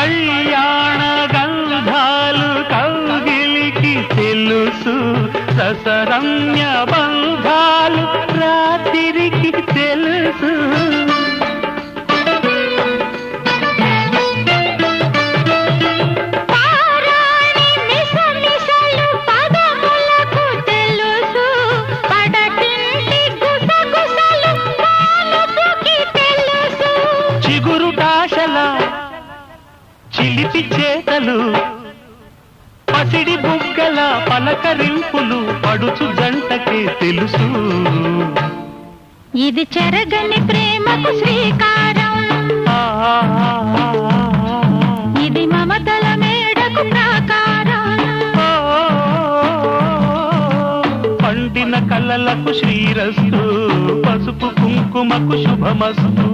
కళ్యాణ గంధాలు కౌగిలికి తెలుసు, రసరమ్య బంధాలు రాత్రికి తెలుసు. చిగురుటాశల చిలిపి చేతలు, పసిడి బుగ్గల పలకరింపులు పడుచు జంటకే తెలుసు. ఇది చెరగని ప్రేమకు శ్రీకారం, ఇది మమతల మేడకు ప్రాకారం. పండిన కలలకు శ్రీరస్తు, పసుపు కుంకుమకు శుభమస్తు.